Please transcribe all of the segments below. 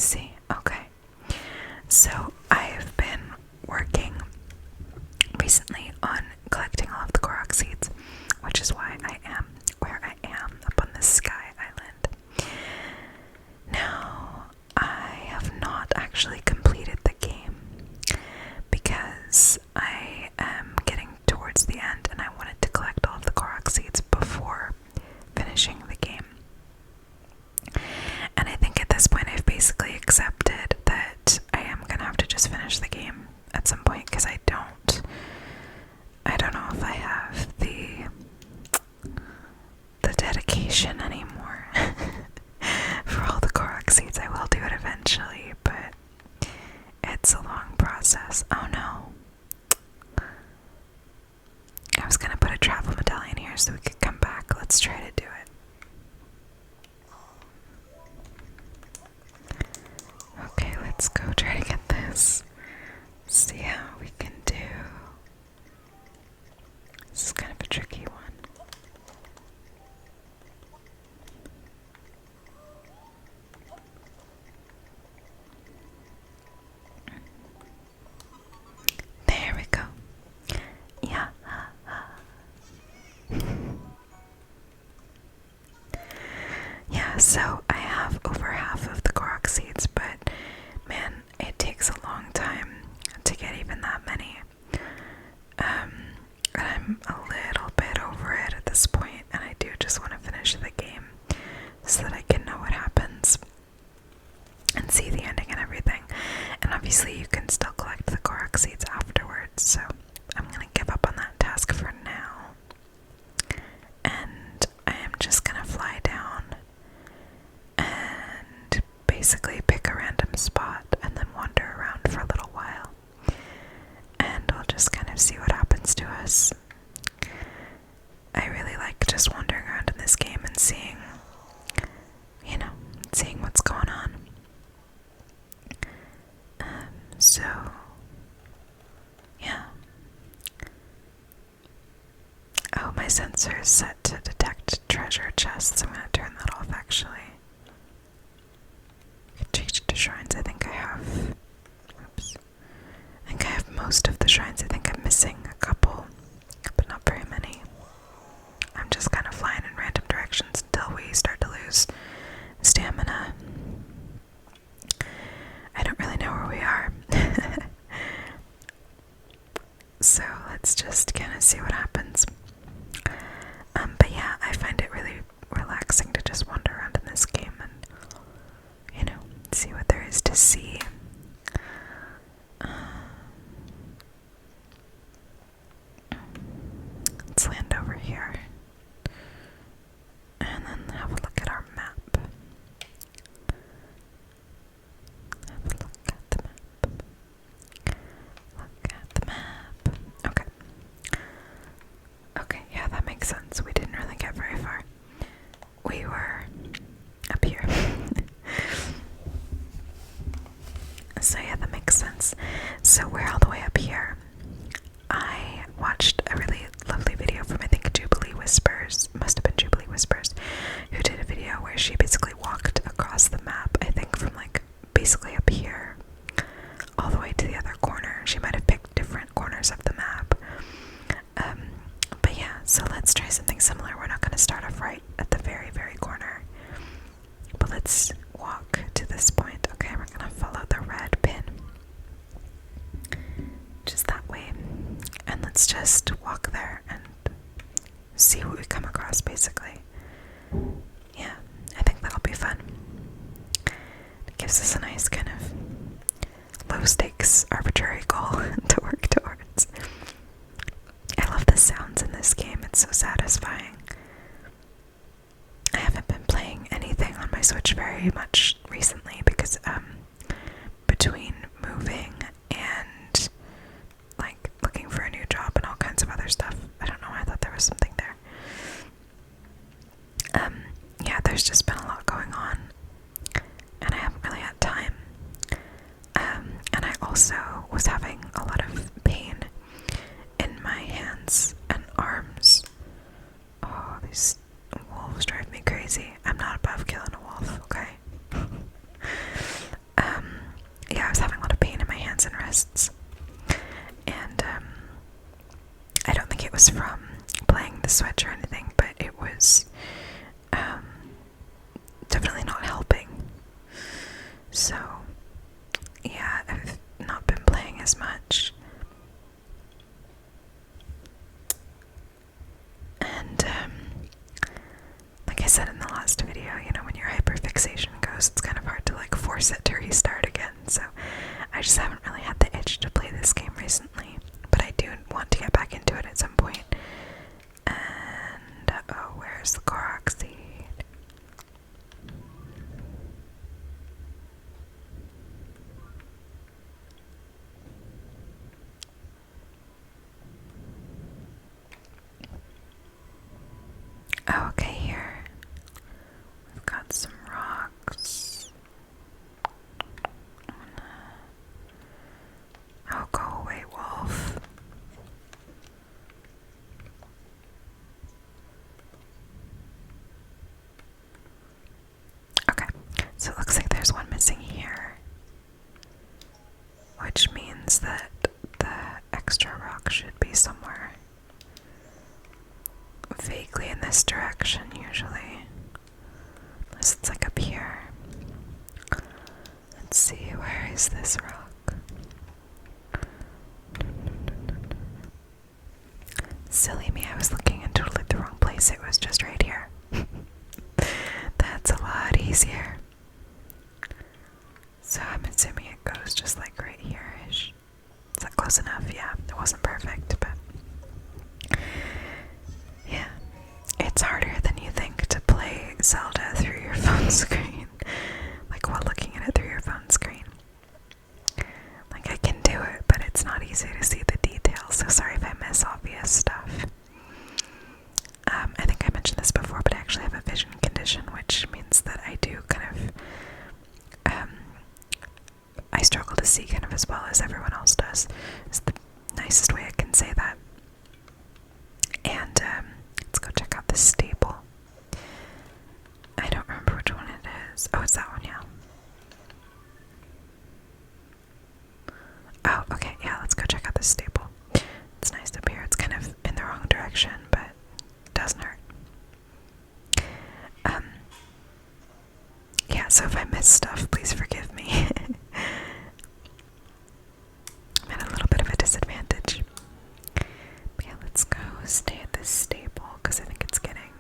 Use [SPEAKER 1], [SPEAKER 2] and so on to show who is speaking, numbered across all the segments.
[SPEAKER 1] see. Okay. So I've been working recently on collecting all of the Korok seeds, which is why I am where I am up on this sky island. Now, I have not actually completed the game because I am getting towards the end and I wanted to collect all of the Korok seeds before finishing the game. And I think at this point I've basically accepted that I am gonna have to just finish the game at some point because I don't know if I have the dedication anymore for all the Korok seeds. I will do it eventually, but it's a long process. Oh no. I was gonna put a travel medallion here so we could come back. Let's try to do it. Okay, let's go try to get this. See how we can do. This is kind of a tricky one. There we go. Yeah. Yeah, so I have over half of the Korok seeds, but man, it takes a long time to get even that many. I'm a little bit over it at this point, and I do just want to finish the game so that I can know what happens and see the ending and everything. And obviously you can still collect the Korok seeds afterwards, so I'm gonna give up on that task for now. And I am just gonna fly down and basically pick a random spot and then wander around for a little while. And we'll just kind of see what happens to us. I really like just wandering around in this game and seeing, seeing what's going on. So, yeah. Oh, my sensor is set to detect treasure chests. I'm gonna turn that off actually. I can change it to shrines. I think I have. Oops. I think I have most of the shrines. I think I'm missing a couple, but not very many. I'm just kind of flying in random directions until we start to lose stamina. I don't really know where we are. So let's just kind of see what happens. But yeah, I find it really relaxing to just wander around in this game and, see what there is to see. Let's land over here. And then have a look at our map. Have a look at the map. Look at the map. Okay. Okay, yeah, that makes sense. We didn't really get very far. We were up here. So yeah, that makes sense. So we're all the way up here. I watched a really lovely video from, I think, Jubilee Whispers, must have been Jubilee Whispers, who did a video where she basically walked across the map, I think from like basically up here all the way to the other corner. She might have picked different corners of the map. But yeah, so let's try something similar. We're not going to start off right at the very, very corner, but let's walk to this point. Okay, we're going to follow the red pin, just that way, and let's just walk there and see what we come across, basically. Yeah, I think that'll be fun. It gives us a nice kind of low stakes, arbitrary goal to work towards. I love the sounds in this game, it's so satisfying. I haven't been playing anything on my Switch very much recently because between moving and like looking for a new job and all kinds of other stuff, I don't know why I thought there was something there. Yeah, there's just been a lot going on and I haven't really had time. And I also was having a lot of pain in my hands and arms. Oh, these wolves drive me crazy. I'm not above killing a wolf, okay? said in the last video, you know, when your hyperfixation goes, it's kind of hard to like force it to restart again. So I just haven't really had the itch to play this game recently, but I do want to get back into it at some point. And oh, where's the Korok seed? Oh, okay, here we've got some rocks. Oh, go away, wolf. Okay, so it looks like there's one missing here, which means that the extra rock should be somewhere vaguely in this direction, usually. Unless it's like up here. Let's see, where is this rock? Silly me, I was looking in totally the wrong place. It was just right here. That's a lot easier. So I'm assuming it goes just like right here-ish. Is that close enough? Yeah, it wasn't perfect, but yeah. It's harder than you think to play Zelda through your phone screen. Like while looking at it through your phone screen. Like I can do it, but it's not easy to see the details, so sorry if I miss obvious stuff. I think I mentioned this before, but I actually have a vision condition, which means that I do kind of, I struggle to see kind of as well as everyone else does. It's the nicest way I can say that. And let's go check out this stable. I don't remember which one it is. Oh, it's that one, yeah. Oh, okay, yeah, let's go check out this stable. It's nice up here. It's kind of in the wrong direction, but it doesn't hurt. Yeah, so if I miss stuff, please forgive me. I'm at a little bit of a disadvantage. But yeah, let's go stay at this stable, because I think it's getting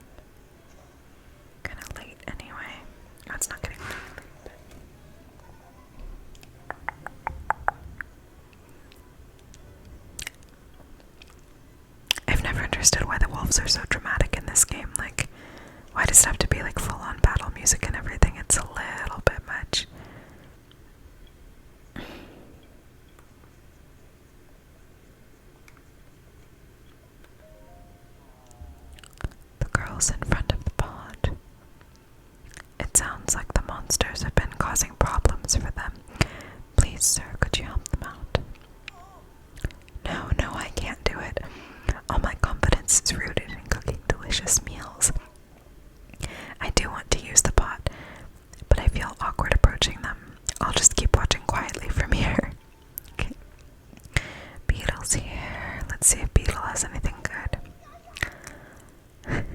[SPEAKER 1] kind of late anyway. No, it's not getting late, but I've never understood why the wolves are so dramatic in this game. Like, why does it have to be like full-on battle music and everything? It's a little bit much. The girls in front of the pond. It sounds like the monsters have been causing problems for them. Please, sir, could you help them out? No, I can't do it. All my confidence is rooted in cooking delicious meals. I do want to use the pot, but I feel awkward approaching them. I'll just keep watching quietly from here. Okay. Beetle's here. Let's see if Beetle has anything good.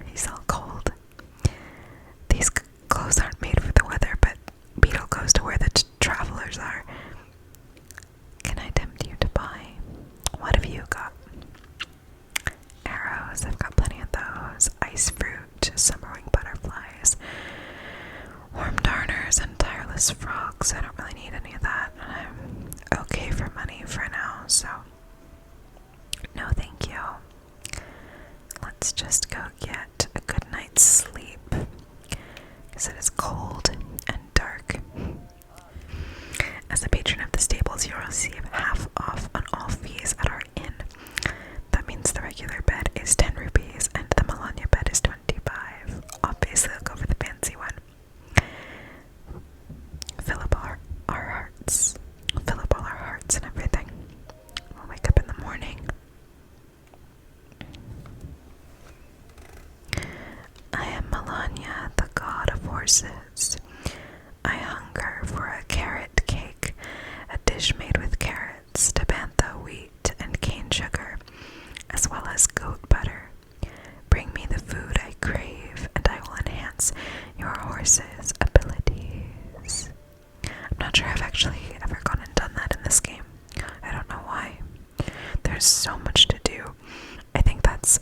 [SPEAKER 1] He's all cold. These clothes aren't made for the weather, but Beetle goes to where the travelers are. Can I tempt you to buy? What have you got? Arrows, I've got plenty of those. Ice fruit, summering butterflies, warm darners, and tireless frogs. I don't really need any of that. I'm okay for money for now, so no thank you. Let's just go get a good night's sleep, because it is cold and dark. As a patron of the stables, you'll receive half off on all fees at our inn. That means the regular bed is 10 rupees and the Melania bed is 25. Obviously, I'll go for the fancy one. Fill up our hearts. Fill up all our hearts and everything. We'll wake up in the morning. I am Melania, the god of horses. I hunger for a carrot cake, a dish made with carrots, tabantha wheat, and cane sugar, as well as goat butter. Bring me the food I crave, and I will enhance your horse's abilities. I'm not sure I've actually ever gone and done that in this game. I don't know why. There's so much to do. I think that's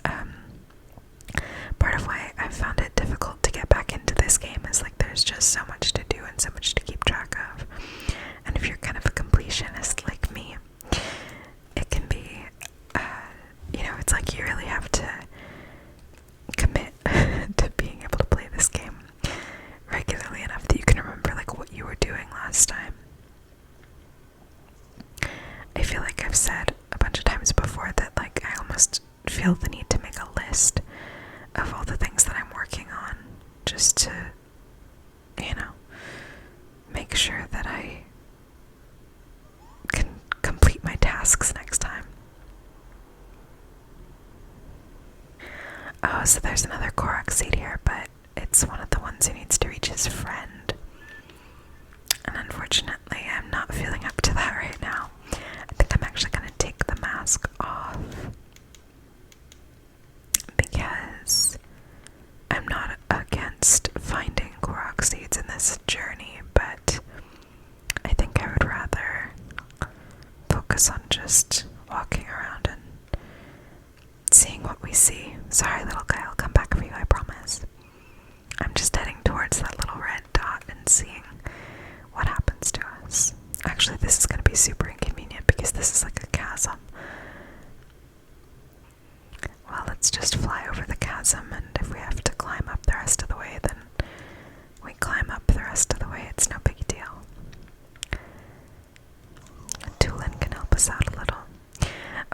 [SPEAKER 1] part of why I found it difficult to get back into just to, you know, make sure that I can complete my tasks next time. Oh, so there's another Korok seed here, but it's one of the ones who needs to reach his friend. And unfortunately, I'm not feeling up to that right now. I think I'm actually going to take the mask off. Because I'm not against finding Korok seeds in this journey, but I think I would rather focus on just walking around and seeing what we see. Sorry, little guy, I'll come back for you, I promise. I'm just heading towards that little red dot and seeing what happens to us. Actually, this is going to be super inconvenient because this is like a chasm. Well, let's just fly over the chasm, and if we have to climb up the rest of the way, then we climb up the rest of the way. It's no big deal. Tulin can help us out a little.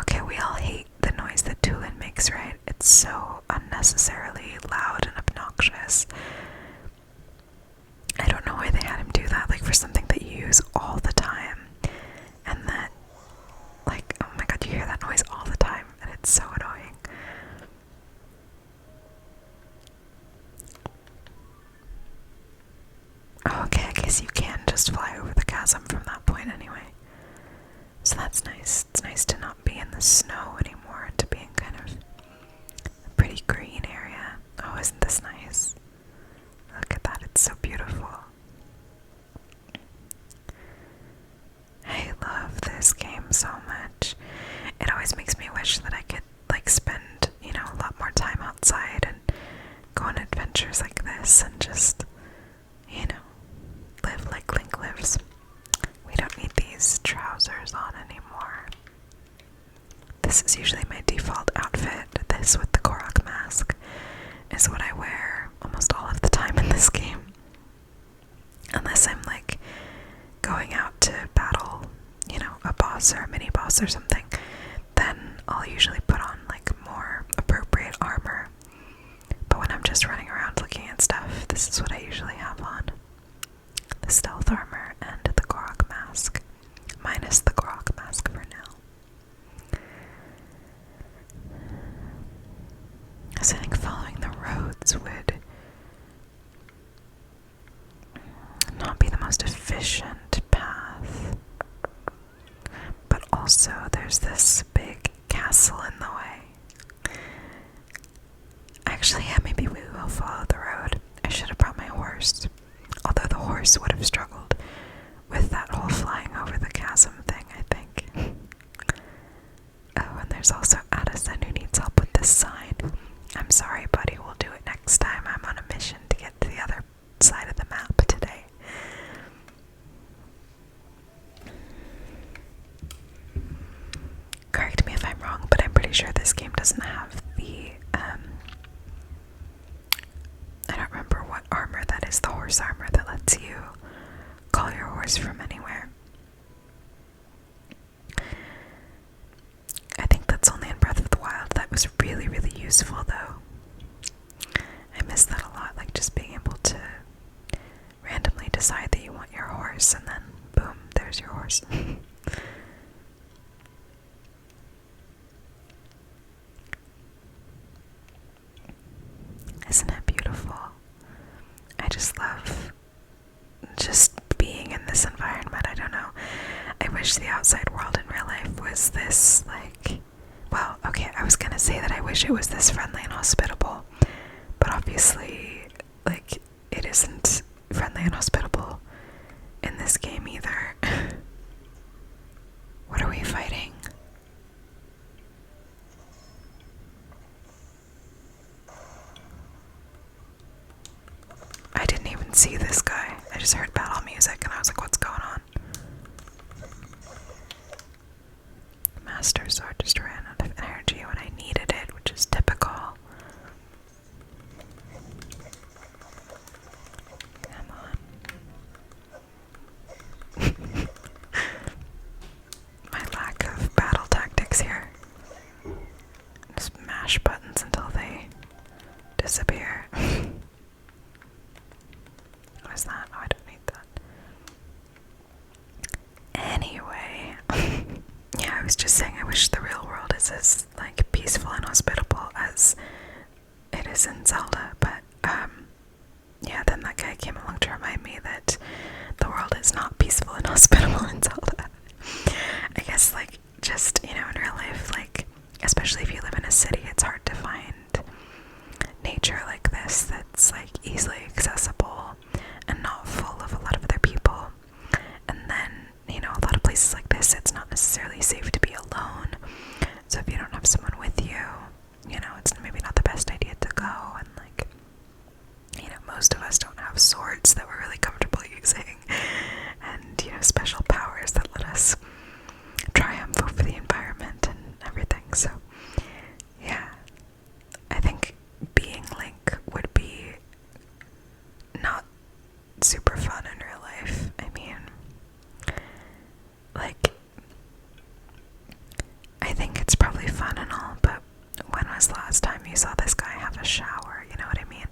[SPEAKER 1] Okay, we all hate the noise that Tulin makes, right? It's so unnecessarily loud and obnoxious. I don't know why they had him do that, like for something that you use all the time. And that, like, oh my god, you hear that noise all the time, and it's so annoying. Oh, okay, I guess you can just fly over the chasm from that point anyway. So that's nice. It's nice to not be in the snow anymore and to be in kind of a pretty green area. Oh, isn't this nice? Look at that, it's so beautiful. I love this game so much. It always makes me wish that I could, like, spend, you know, a lot more time outside and go on adventures like this and just, you know, live like Link lives. We don't need these trousers on anymore. This is usually my default outfit. This with the Korok mask is what I wear almost all of the time in this game. Unless I'm like going out to battle, you know, a boss or a mini boss or something, then I'll usually put on like more appropriate armor. But when I'm just running around looking at stuff, this is what I usually have on. The stealth armor and the Korok mask. Minus the Korok mask for now. So I think following the roads would not be the most efficient path. But also there's this big castle in the way. Actually, yeah, maybe we will follow the road. I should have brought my horse. Although the horse would have struggled with that whole flying over the chasm thing, I think. Oh, and there's also Addison who needs help with this sign. I'm sorry, buddy, we'll do it next time. I'm on a mission to get to the other side of the map today. Correct me if I'm wrong, but I'm pretty sure this game doesn't have the, I don't remember what armor that is, the horse armor that lets you call your horse from anywhere. I think that's only in Breath of the Wild. That was really, really useful though. I miss that a lot, like just being able to randomly decide that you want your horse and then boom, there's your horse. Isn't it beautiful? I just love just being in this environment. I don't know. I wish the outside world in real life was this, like, well, okay, I was gonna say that I wish it was this friendly and hospitable, but obviously, like, it isn't friendly and hospitable in this game either. What are we fighting? I didn't even see this guy. I just heard battle music and I was like, what's going on? The Master Sword just ran out of energy when I needed it, which is typical. Come on. My lack of battle tactics here. Just mash buttons until they disappear. What is that? Oh, I don't need that. Anyway, yeah, I was just saying I wish the real world is as, like, peaceful and hospitable as it is in Zelda, but, yeah, then that guy came along to remind me that the world is not peaceful and hospitable in Zelda. I guess, like, just, in real life, like, especially if you live in a city, it's hard to find nature like this that's, like, easily accessible and not full of a lot of other people. And then, a lot of places like this, it's not necessarily safe to be alone. So if you don't have someone with you, it's maybe not the best idea to go. And, like, most of us don't have swords that we're really comfortable using, and, special powers that let us triumph over the environment and everything. So, yeah, I think being Link would be not super fun in real life. I mean, like, I think it's probably fun and all, but when was the last time you saw this guy have a shower? You know what I mean?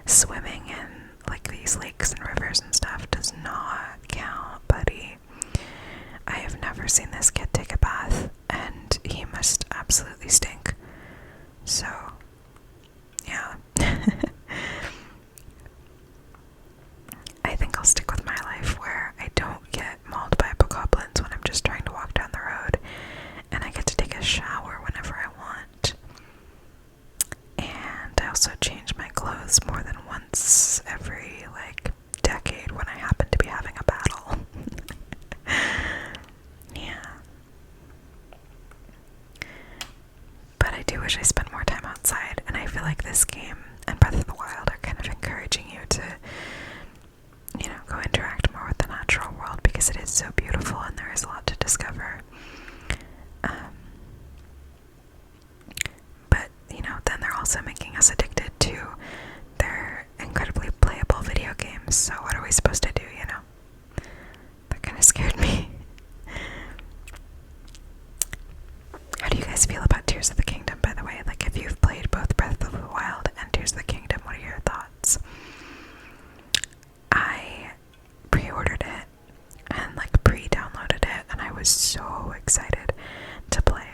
[SPEAKER 1] Swimming in, like, these lakes and rivers and stuff does not count, buddy. I have never seen this kid take a bath, and he must absolutely stink. So, yeah. I think I'll stick with my life where I don't get mauled by bokoblins when I'm just trying to walk down the road, and I get to take a shower whenever I want. And I also change my clothes more than once every, like, decade when I happen to be having a battle. Yeah. But I do wish I spent more time outside, and I feel like this game and Breath of the Wild are kind of encouraging you to, go interact more with the natural world, because it is so beautiful and there is a lot to discover. But, then they're also making us addicted to their incredibly playable video games, so what are we supposed to do, That kind of scared me. How do you guys feel about Tears of the Kingdom, by the way? Like, if you've played both Breath of the Wild and Tears of the Kingdom, what are your thoughts? I pre-ordered it and, like, pre-downloaded it, and I was so excited to play.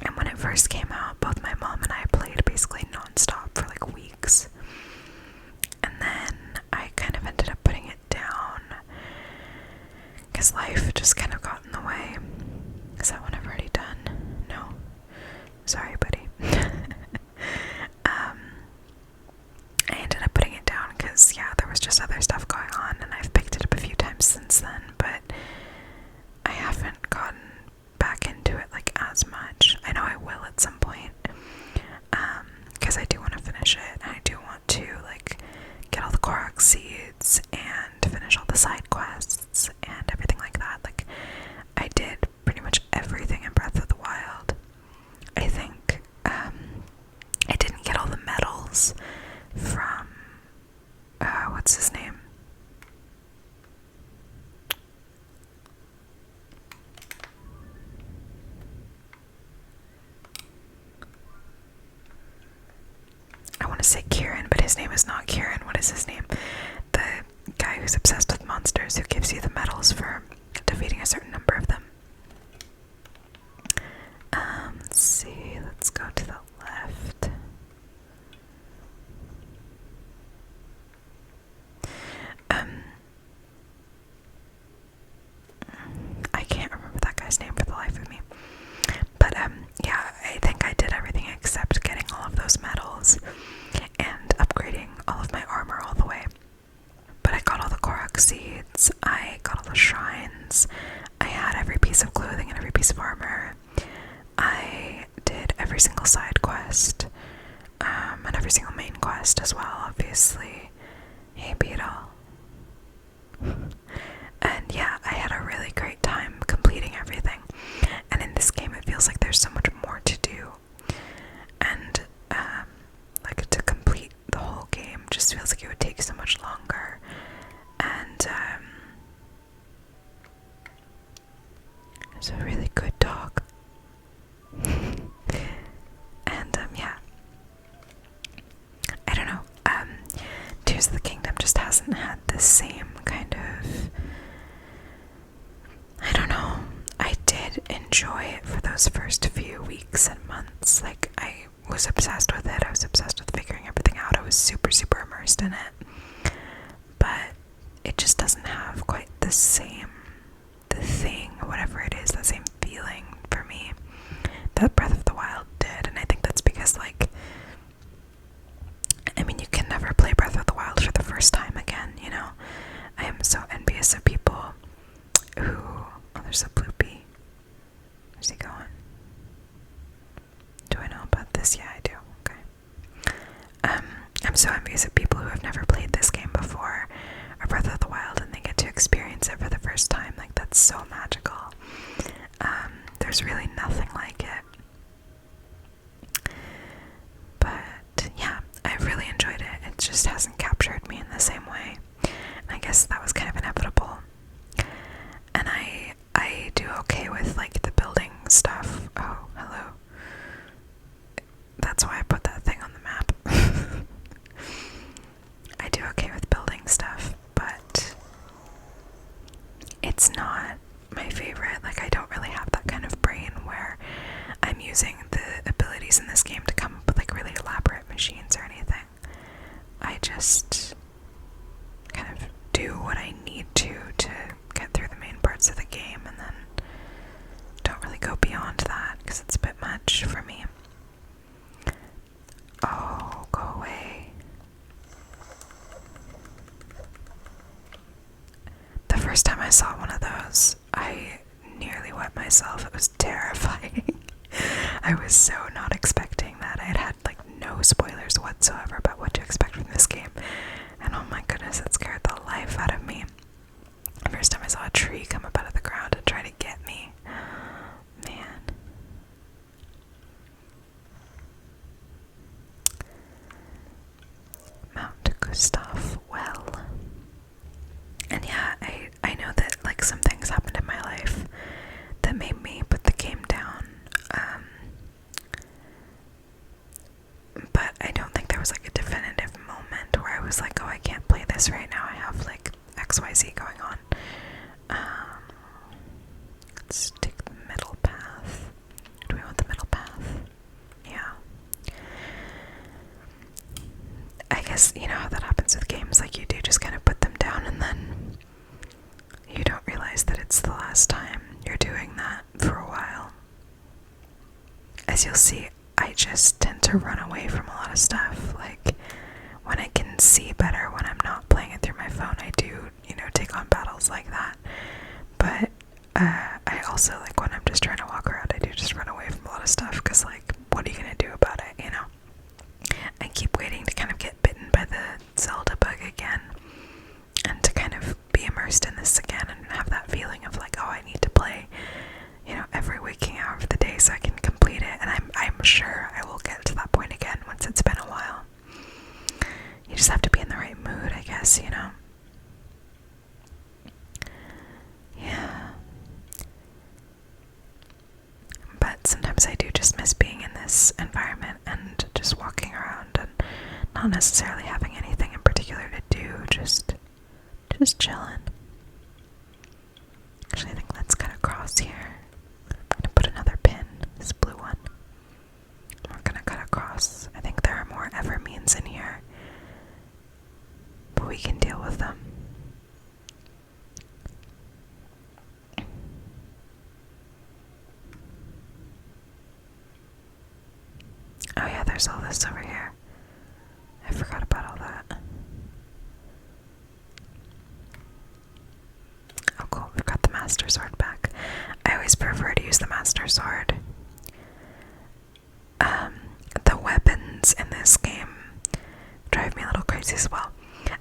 [SPEAKER 1] And when it first came out, both my mom and I played basically non-stop for, like, weeks. And then I kind of ended up putting it down because life just kind of got in the way. Is that one I've already done? No. Sorry, buddy. I ended up putting it down because, yeah, there was just other stuff going on, and I've picked it up a few times since then, but I haven't gotten back into it, like, as much. I know I will at some point, because I do want to finish it, and I do want to, like, get all the Korok seeds and finish all the side quests and everything like that. Like, I did pretty much everything in Breath of the Wild. I think, I didn't get all the medals from, what's his name? I want to say Kieran, but his name is not Kieran. What is his name? The guy who's obsessed with monsters, who gives you the medals for defeating a certain number of them. Let's see, let's go to the left. I can't remember that guy's name for the life of me. But, yeah, I think I did everything except getting all of those medals and upgrading all of my armor all the way. But I got all the Korok seeds, I got all the shrines, I had every piece of clothing and every piece of armor. I did every single side quest, and every single main quest as well, obviously. Hey, Beetle. And yeah, I had a really great time completing everything. And in this game, it feels like there's so much more to do. And, like, to complete the whole game just feels like it would take so much longer. And, it's a really good dog. And, yeah. I don't know. hasn't had the same kind of, I don't know. I did enjoy it for those first few weeks and months. Like, I was obsessed with it. I was obsessed with figuring everything out. I was super, super immersed in it. But it just doesn't have quite the thing, whatever it is, the same feeling for me that Breath of the Wild did. And I think that's because, like, I mean, you can never play Breath of the Wild for the first time again, you know? I am so envious of people who... Oh, there's a bloopy. Where's he going? Do I know about this? Yeah, I do. Okay. I'm so envious of people who have never played this game before, or Breath of the Wild, and they get to experience it for the first time. Like, that's so magical. There's really nothing like it. But, yeah, I really enjoyed it. It just hasn't captured me in the same way. And I guess that was kind of inevitable. And I do okay with, like, the building stuff. Oh, hello. That's why I put that thing on the map. I do okay with building stuff, but it's not my favorite. Like, I don't really have that kind of brain where I'm using the abilities in this game to come up with, like, really elaborate machines or anything. I just kind of do what I need to get through the main parts of the game, and then don't really go beyond that because it's a bit much for me. Oh, go away. The first time I saw one of those, I nearly wet myself. It was terrifying. I was so not expecting that. I had like no spoilers whatsoever about what to expect from this game. And oh my goodness, it scared the life out of me. The first time I saw a tree come up out of the ground and try to get me. Man. Mount Gustav Well. And yeah, I know that like some things happened in my life that made me put the game down. But I don't think there was like a definitive moment where I was like, oh, I can't play this right now. I have like XYZ going on. Let's take the middle path. Do we want the middle path? Yeah. I guess, you know how that happens with games, like you do just kind of put them down and then you don't realize that it's the last time you're doing that for a while. As you'll see, I just tend to run away from a lot of stuff. Like, when I can see better when I'm not playing it through my phone, I do, you know, take on battles like that. But I also, like, when I'm just trying to walk around, I do just run away from a lot of stuff, because, like, what are you gonna do about it, you know? I keep waiting to kind of get bitten by the Zelda bug again, and to kind of be immersed in this again, and have that feeling of, like, oh, I need to play, you know, every waking hour of the day so I can complete it, and I'm sure I will get to that point again once it's been a while. You just have to be in the right mood, I guess, you know? Yeah. But sometimes I do just miss being in this environment and just walking around and not necessarily having anything in particular to do, just chilling. Actually, I think let's cut across here. I'm gonna put another pin, this blue one. We're gonna cut across. I think there are more Evermeans in here, but we can deal with them. Oh yeah, there's all this over here. I forgot about all that. Oh cool, we've got the Master Sword back. I always prefer to use the Master Sword. The weapons in this game drive me a little crazy as well.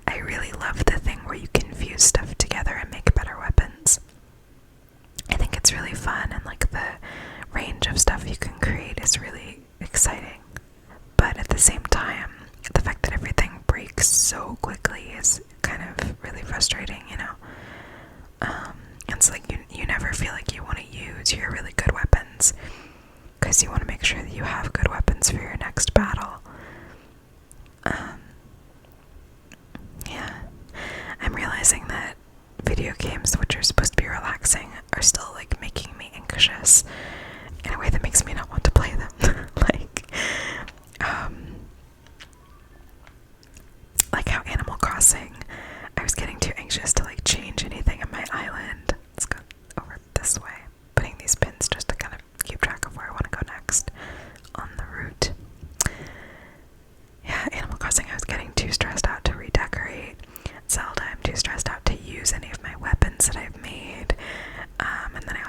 [SPEAKER 1] I really love the thing where you can fuse stuff together and make better weapons. I think it's really fun, and like the range of stuff you can create is really exciting. But at the same time, the fact that everything breaks so quickly is kind of really frustrating, you know? It's like you never feel like you want to use your really good weapons, because you want to make sure that you have good weapons for your next battle. Yeah.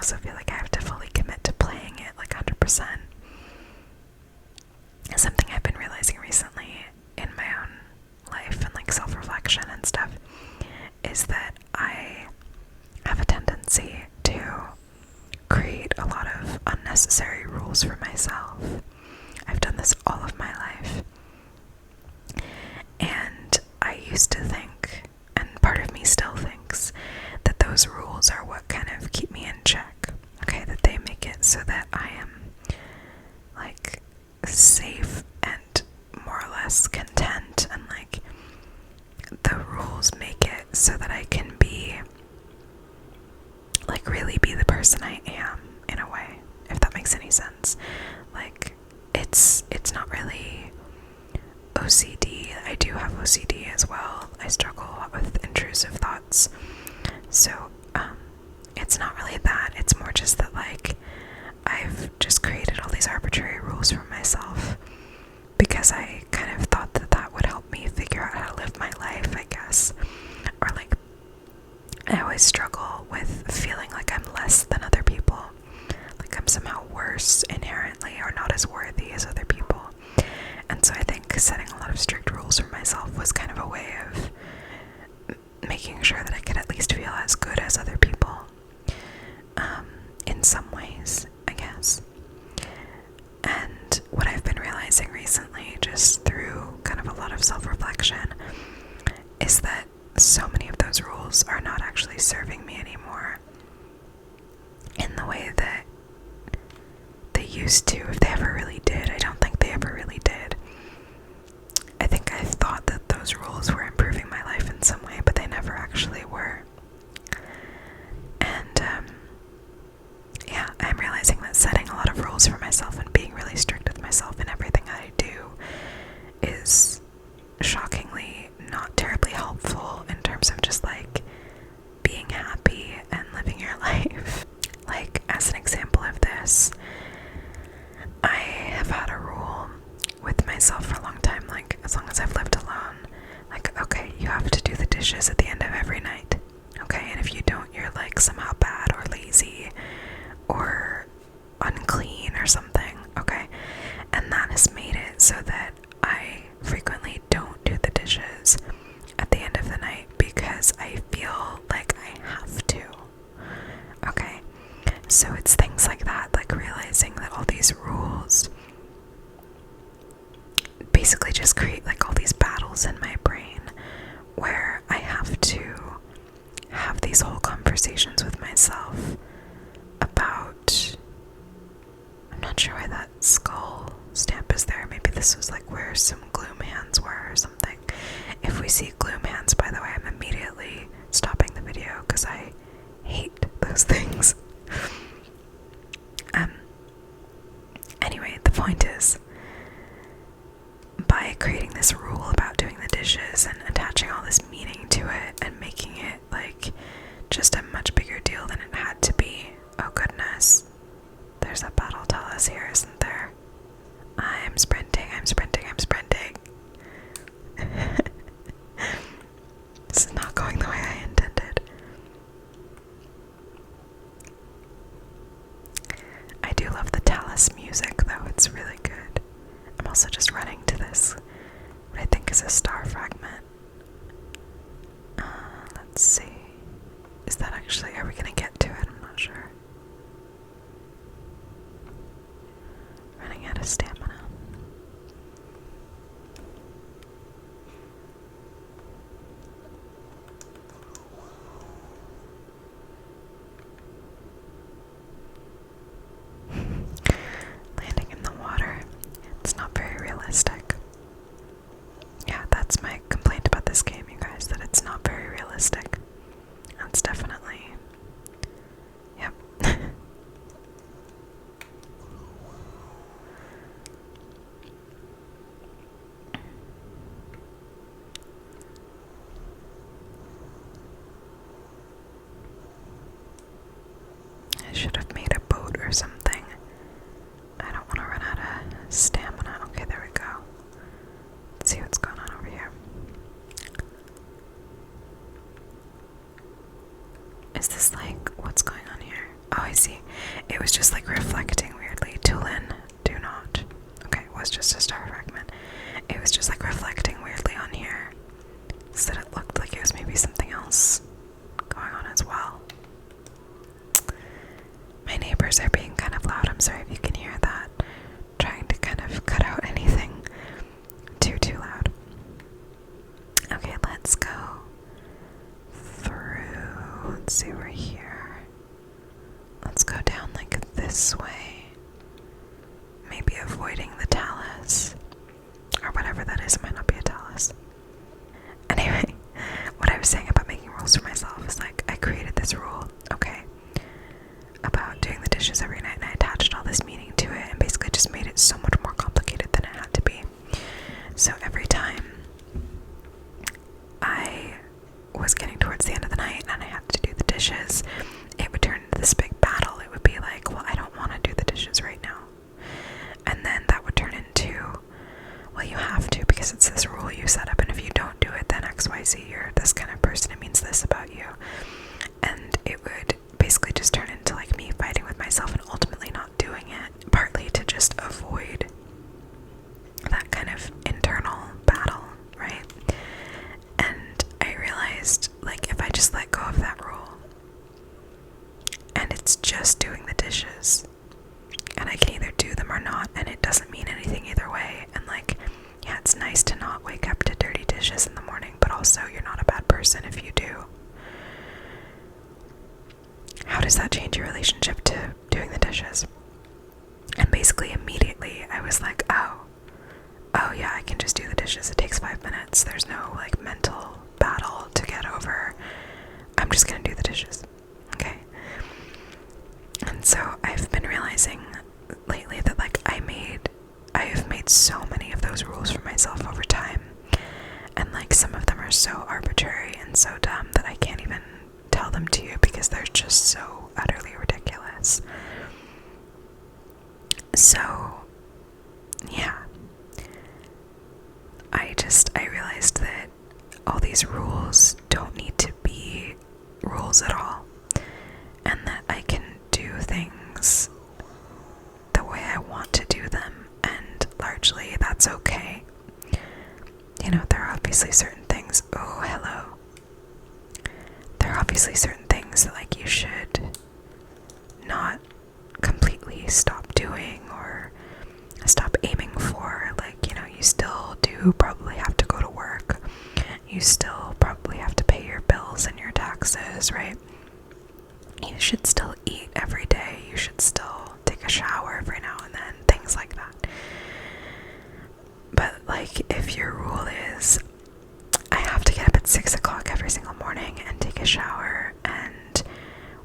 [SPEAKER 1] also feel like I have to fully commit to playing it like 100%. Something I've been realizing recently in my own life and like self-reflection and stuff is that I have a tendency to create a lot of unnecessary rules for myself. I've done this all of my life. And I used to think, and part of me still thinks, that those rules are what kind of keep me in check. Okay, that they make it so that I am like safe and more or less content, and like the rules make it so that I can be like really be the person I am in a way, if that makes any sense. Like it's not really OCD. I do have OCD as well. I struggle a lot with intrusive thoughts. So it's not really that. It's more just that like I've just created all these arbitrary rules for myself because I kind of thought that that would help me figure out how to live my life, I guess. Or like I always struggle with feeling like I'm less than other people. Like I'm somehow worse inherently or not as worthy as other people. And so I think setting a lot of strict rules for myself was kind of a way of making sure that I could at least feel as good as other people. In some ways, I guess. And what I've been realizing recently, just through kind of a lot of self-reflection, is that so many of those rules are not actually serving me anymore in the way that they used to, if they ever really did. I don't think they ever really did. I think I thought that those rules were improving my life in some way, but they never actually were. And yeah, I'm realizing that setting a lot of rules for myself and being really strict with myself in everything I do is shockingly not terribly helpful in terms of just like being happy and living your life. Like, as an example of this, I have had a rule with myself for a long time, like as long as I've lived alone, like, okay, you have to do the dishes at the end of every night, okay, and if you don't, you're like somehow bad or lazy or unclean or something, okay, and that has made it so that I frequently don't do the dishes at the end of the night because I feel like I have to, okay, so it's things like that, like realizing that all these rules basically just create like all these battles in my brain where I have to have these whole conversations with myself about, I'm not sure why that skull stamp is there. Maybe this was like where some gloom hands were or something. If we see gloom hands, by the way, I'm immediately stopping the video because I hate those things. Anyway, the point is, by creating this rule about doing the dishes and attaching all this meaning to it and making it like just a much bigger deal than it had to be. Oh goodness, there's a battle Talus here, isn't there? I'm sprinting, I'm sprinting, I'm sprinting. This is not going the way I intended. I do love the Talus music though, it's really good. I'm also just running to this, what I think is a star fragment. Let's see. Is that actually, are we gonna get to it? I'm not sure. Running out of stamina. Landing in the water. It's not very realistic. Yeah, that's my complaint about this game, you guys, that it's not very realistic. That's definitely... Yep. I should have made a boat or something. I don't want to run out of stamina. Okay, there we go. Let's see what's going on over here. Is this like, what's going on here? Oh, I see. It was just like reflecting weirdly. Tulin, do not. Okay, it was just a star fragment. It was just like reflecting weirdly on here. So that it looked like it was maybe something else going on as well. My neighbors are being kind of loud. I'm sorry if you can hear that. Trying to kind of cut out anything too loud. Okay, let's go through. Let's see, we're here. Let's go down like this way. Maybe avoiding the talus. Or whatever that is. It might not be a talus. Anyway, what I was saying about making rules for myself is like, I created this rule, okay, about doing the dishes every night, and I attached all this meaning to it and basically just made it so much more complicated than it had to be. So every time I was getting towards the end of the night and I had to do the dishes, it would turn into this big battle. It would be like, well, I don't want to do the dishes right now. And then that would turn into, well, you have to because it's this rule you set up, and if you don't do it, then XYZ, you're this kind of person, it means this about you. And it would basically just turn into like me fighting with myself and ultimately not doing it, partly to just avoid that kind of internal battle, right? And I realized, like, if I just let go of that rule and it's just doing the dishes, and I can either do them or not, and it doesn't mean anything either way, and like, yeah, it's nice to not wake up to dirty dishes in the morning, but also you're not a bad person if you do. How does that change your relationship to doing the dishes? And basically immediately I was like, oh yeah, I can just do the dishes. It takes 5 minutes. There's no like mental battle to get over. I'm just gonna do the dishes. Okay. And so I've been realizing lately that like I have made so many of those rules for myself over time. And like some of them are so arbitrary and so dumb that I can't even tell them to you because they're just so utterly ridiculous. So, yeah. I realized that all these rules don't need to be rules at all. And that I can do things the way I want to do them, and largely that's okay. You know, there are obviously certain things. Oh, hello. There are obviously certain things that like you should not completely stop doing or stop aiming for. Like, you know, you still do probably have to go to work. You still probably have to pay your bills and your taxes, right? You should still eat every day. You should still take a shower every now and then. Things like that. But like, if your rule is I have to get up at 6 o'clock every single morning and take a shower and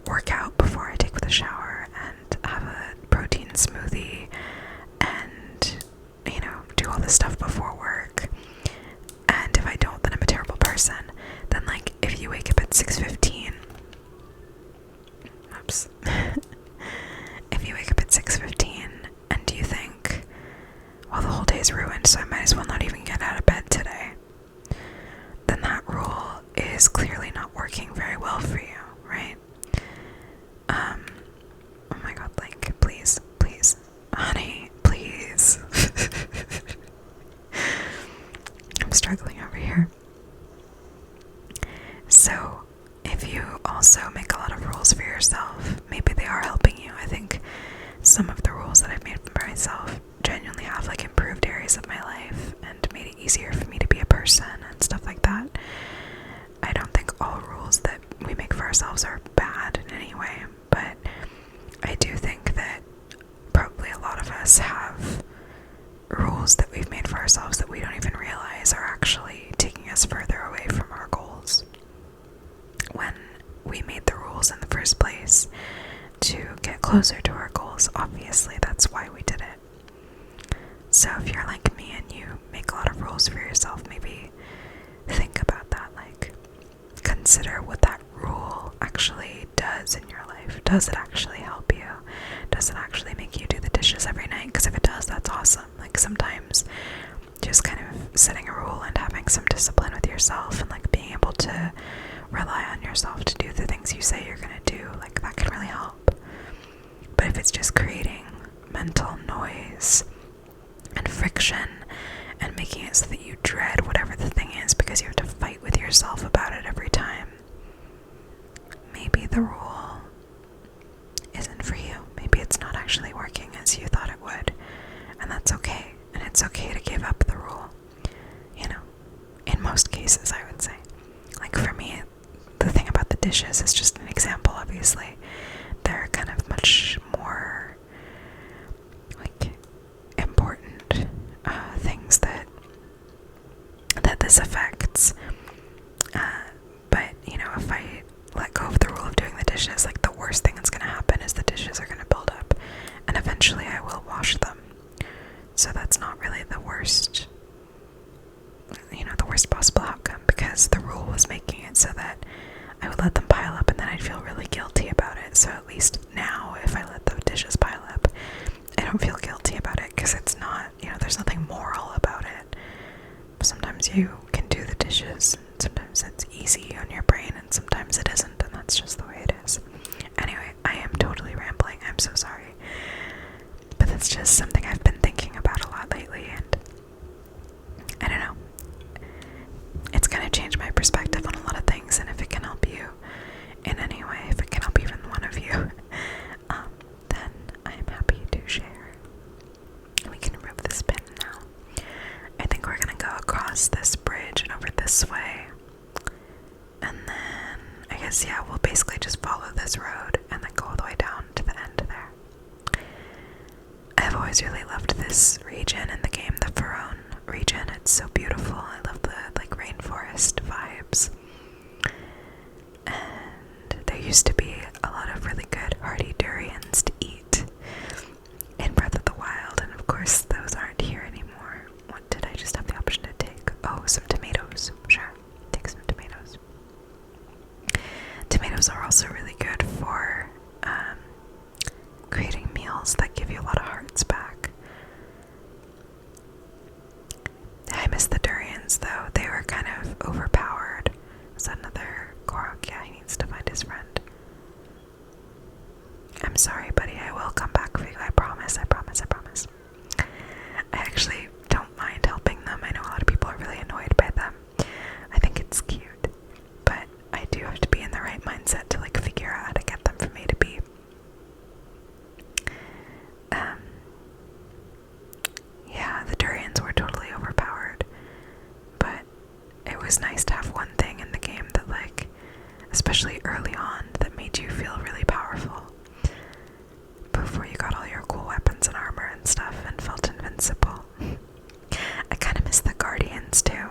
[SPEAKER 1] work out before I take the shower and have a protein smoothie and, you know, do all this stuff before work, and if I don't, then I'm a terrible person, then like, if you wake up at 6:15, oops, if you wake up at 6:15 and you think, well, the whole day's ruined, so I might as well not even get out of bed today, then that rule is clearly not working very well for you, right? Oh my god, like, please, honey, please. I'm struggling over here. So, if you also make a lot of rules for yourself, maybe they are helping you. I think some of the rules that I've made for myself genuinely have like improved areas of my life and made it easier for me to be a person and stuff like that. I don't think all rules that we make for ourselves are bad in any way, but I do think that probably a lot of us have rules that we've made for ourselves that we don't even realize are actually taking us further away from our goals. When we made the rules in the first place to get closer to our goals, obviously that's why we did it. So if you're like me and you make a lot of rules for yourself, maybe think about that, like consider what that rule actually does in your life. Does it actually help you? Does it actually make you do the dishes every night? Because if it does, that's awesome. Like sometimes just kind of setting a rule and having some discipline with yourself and like being able to rely on yourself to do the things you say you're gonna do, like that can really help. dread whatever the thing is because you have to fight with yourself about it every time, maybe the rule isn't for you. Maybe it's not actually working as you thought it would, and that's okay. And it's okay to give up the rule, you know, in most cases, I would say. Like for me, the thing about the dishes is just an example, obviously. They're kind of much more, like, important things that this affects. But, you know, if I let go of the rule of doing the dishes, like, the worst thing that's going to happen is the dishes are going to build up, and eventually I will wash them. So that's not really the worst, you know, the worst possible outcome, because the rule was making it so that I would let them pile up and then I'd feel really guilty about it. So at least now, if I let the dishes pile up, I don't feel guilty about it, because it's not, you know, there's nothing moral about it. Sometimes you can do the dishes, and sometimes it's easy on your brain, and sometimes it isn't, and that's just the way it is. Anyway, I am totally rambling, I'm so sorry. But that's just something I've been thinking about a lot lately, and I don't know. It's kind of changed my perspective on a lot of things, and if it can help you in any way, if it can help even one of you, then I am happy to share. We can remove this pin now. I think we're gonna go across this bridge and over this way, and then I guess, yeah, we'll basically just follow this road and then go all the way down to the end there. I've always really loved this region in the game, the Faron region. It's so beautiful. I love the, like, rainforest vibes. And there used to be a lot of really good hardy durians to eat in Breath of the Wild, and of course those aren't here anymore. What did I just have the option to take? Oh, some tomatoes. Sure, take some tomatoes. Tomatoes are also really good for creating meals that give you a lot of hearts back. I miss the durians, though. They were kind of overpowered. Is that another Korok? Yeah, he needs to find his friend. I'm sorry, buddy. I will come back for you. I promise, I promise, I promise. I actually don't mind helping them. I know a lot of people are really annoyed by them. I think it's cute. But I do have to be in the right mindset to, like, figure out how to get them from A to B. Yeah, the durians were totally overpowered, but it was nice to have one thing in the game that, like, especially early on, that made you feel really powerful before you got all your cool weapons and armor and stuff and felt invincible. I kind of miss the Guardians too.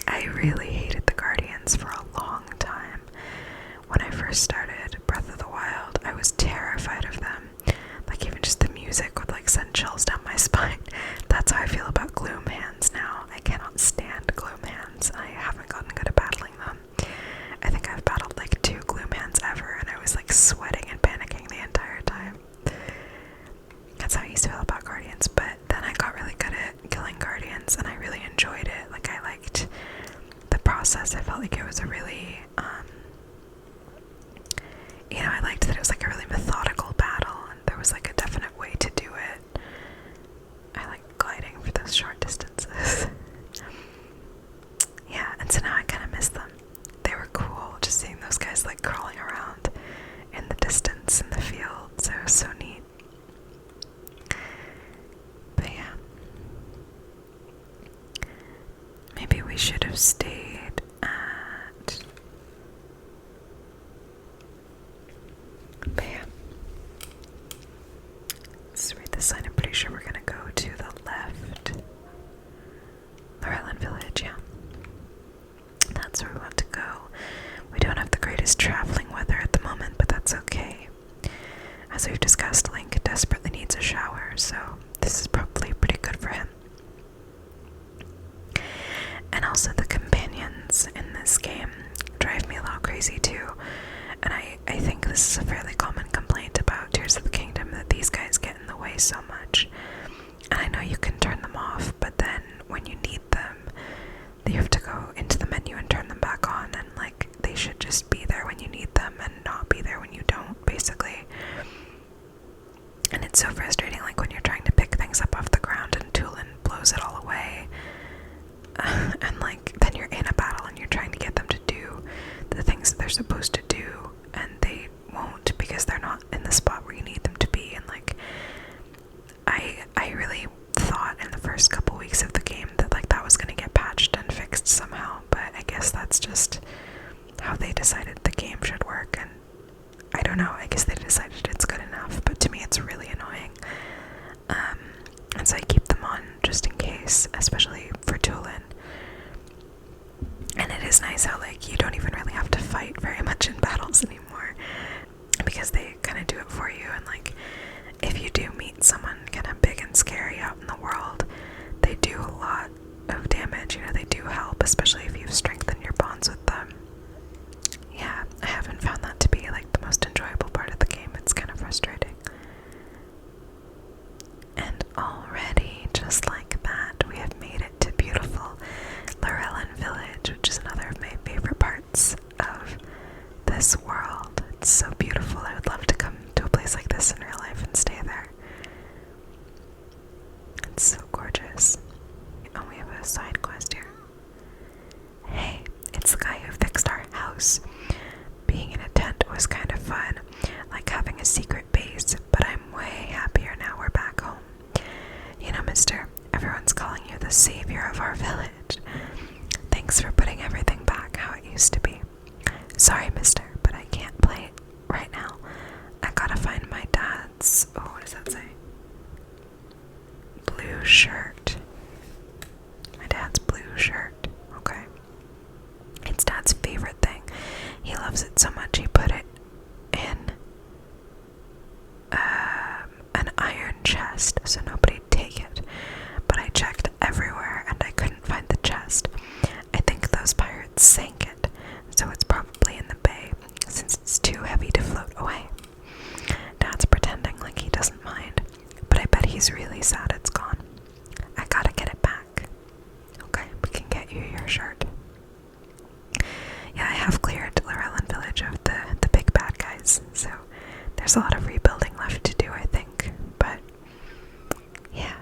[SPEAKER 1] I really hated the Guardians for a long time. When I first started Breath of the Wild, I was terrified of them. Like, even just the music would, like, send chills down my spine. That's how I feel about Gloom Hands now. I cannot stand Gloom Hands. I haven't gotten good at battling them. I think I've battled, like, 2 Gloom Hands ever, and I was, like, sweating and panicking the entire time. That's how I used to feel about Guardians, but then I got really good at killing Guardians, and I really enjoyed it. Like, I liked the process. I felt like it was a really, you know, I liked that it was, like, a really methodical battle, and there was, like, a definite way to do it. I like gliding for those short distances. Yeah, and so now I kind of miss them. They were cool, just seeing those guys, like, crawling around in the distance in the field, so it was so neat. But yeah, maybe we should have stayed at... But yeah, let's read the sign. I'm pretty sure we're gonna go to the left. Lorellan Village, yeah. That's where we want to go. We don't have the greatest traveling weather at the moment, but that's okay. As we've discussed, Link desperately needs a shower, so this is probably pretty good for him. And also the companions in this game drive me a little crazy too. And I think this is a fairly common complaint about Tears of the Kingdom, that these guys get in the way so much. And I know you can turn them off, but then when you need them, you have to go into the menu and turn them back on, and, like, they should just be there when you need them and not be there when you don't, basically. And it's so frustrating, like, when you're trying to pick things up off the ground and Tulin blows it all away, guess that's just how they decided the game should work, and I don't know, I guess they decided it's good enough, but to me it's really annoying. And so I keep them on just in case, especially for Tulin. And it is nice how, like, you don't even really have to fight very much in battles anymore, because they kind of do it for you. And like, if you do meet someone kind of big and scary out in the world, they do a lot of damage, you know, they do help, especially if you've strengthened your bonds with them. Yeah, I haven't found that to be like the most enjoyable part of the game. It's kind of frustrating. And already, just like that, we have made it to beautiful Lorellan Village, which is another of my favorite parts of this world. It's so beautiful. I would love to come to a place like this in real life and stay there. It's so gorgeous. Oh, we have a side quest here. Hey, it's the guy who fixed our house. Being in a tent was kind of fun, like having a secret base, but I'm way happier now we're back home. You know, mister, everyone's calling you the savior of our village. Thanks for putting everything back how it used to be. Sorry, mister, but I can't play it right now. I gotta find my dad's... Oh, what does that say? Blue shirt. My dad's blue shirt. Okay. It's Dad's favorite thing. He loves it so much he put it in an iron chest so nobody'd take it. But I checked everywhere and I couldn't find the chest. I think those pirates sank it, so it's probably in the bay since it's too heavy to float away. Dad's pretending like he doesn't mind, but I bet he's really sad it's gone. I gotta get it back. Okay, we can get you your shirt. Yeah, I have cleared Lorellan Village of the big bad guys, so there's a lot of rebuilding left to do, I think. But yeah,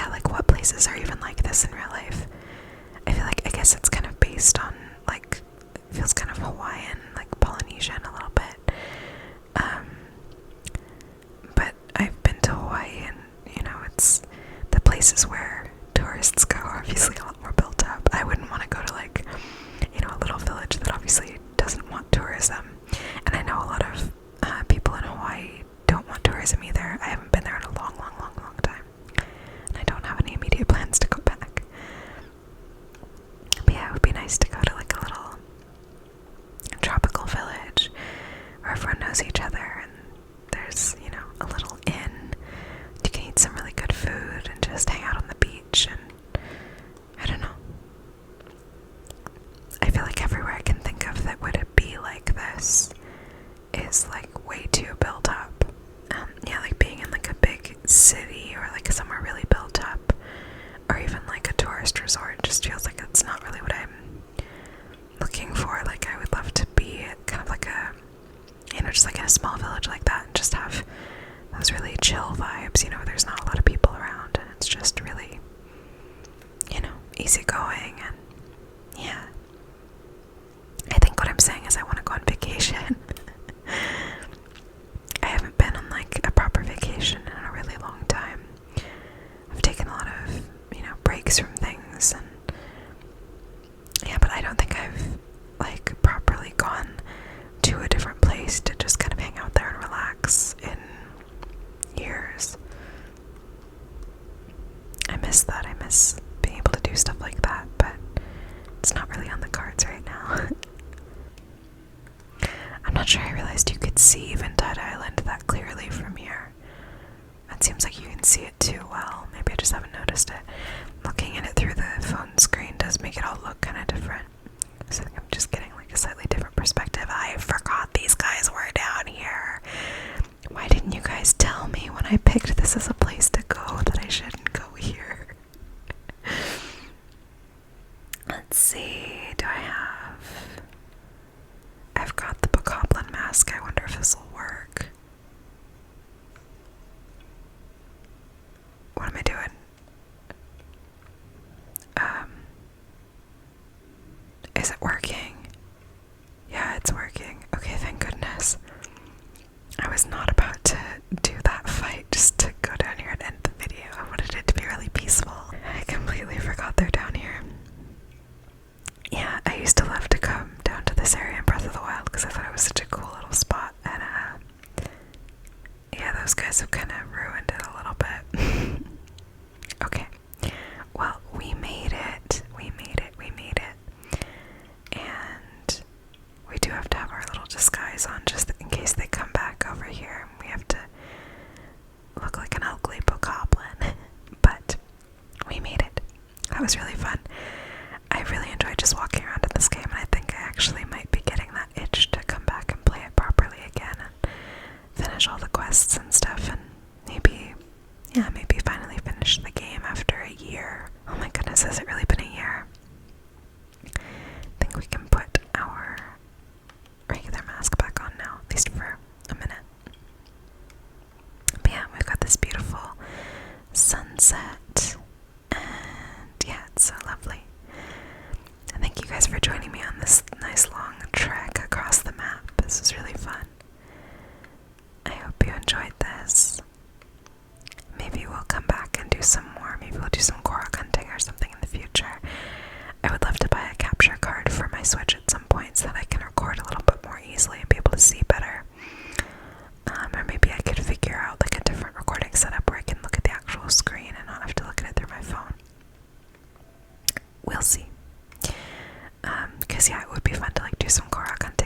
[SPEAKER 1] like, what places are even like this in real life? I feel like, I guess it's kind of based on, like, it feels kind of Hawaiian, like Polynesian a little bit. But I've been to Hawaii, and you know, it's the places where tourists go are obviously a lot more built up. I wouldn't want to go to, like, you know, a little village that obviously doesn't want tourism. And I know a lot of people in Hawaii don't want tourism either. I haven't been there in a long, long, long, long time. And I don't have any immediate plans to go back. But yeah, it would be nice to go to like a little tropical village where everyone knows each other and there's, you know, a little inn. You can eat some really good food and just hang out on the beach, and I don't know. I feel like everywhere I can think of that would be like this is like way too built up. Yeah, like being in like a big city or like somewhere really built up, or even like a tourist resort, just feels like it's not really what I'm looking for. Like, I would love to be kind of like a, you know, just like in a small village like that and just have those really chill vibes, you know, there's not a lot of people around and it's just really, you know, easygoing. And yeah, I think what I'm saying is I want to go on vacation. I haven't been on like a proper vacation in a really long time. I've taken a lot of, you know, breaks from things, and yeah, but I don't think I've like properly gone to a different place to just kind of hang out there and relax in years. I miss that. I miss being able to do stuff like that, but it's not really on the cards right now. I'm not sure I realized you could see Eventide Island that clearly from here. It seems like you can see it too well. Maybe I just haven't noticed it. Looking at it through the phone screen does make it all look kind of different. So I think I'm just getting like a slightly different perspective. I forgot these guys were down here. Why didn't you guys tell me when I picked this as a place to go that I shouldn't go here? Let's see, do I have... I've got the Bokoblin mask. I wonder if this will work. What am I doing? Is it working? Yeah, it's working. Okay, thank goodness. I was not about to do that fight just to go down here and end the video. I wanted it to be really peaceful. I completely forgot they're down here. Yeah, I used to love to come down to this area in Breath of the Wild because I thought it was such a cool little spot. And yeah, those guys have kind of ruined it a little bit. Okay, well, we made it. And we do have to have our little disguise on just in case they come back over here. We have to look like an ugly bokoblin. But we made it. That was really fun. I really enjoyed just walking around in this game, and I think I actually might be getting that itch to come back and play it properly again and finish all the quests and stuff, and maybe finally finish the game after a year. Oh my goodness, has it really been a year? I think we can put our regular mask back on now, at least for a minute. But yeah, we've got this beautiful sunset, and yeah, it's so lovely. And thank you guys for joining me on this nice long trek across the map. This was really fun. I hope you enjoyed this. Maybe we'll come back and do some more. Maybe we'll do some Korok hunting or something in the future. I would love to buy a capture card for my Switch at some point so that I can record a little bit more easily and be able to see better. Or maybe I could figure out like a different recording setup where I can look at the actual screen and not have to look at it through my phone. We'll see. Because yeah, it would be fun to like do some Korok hunting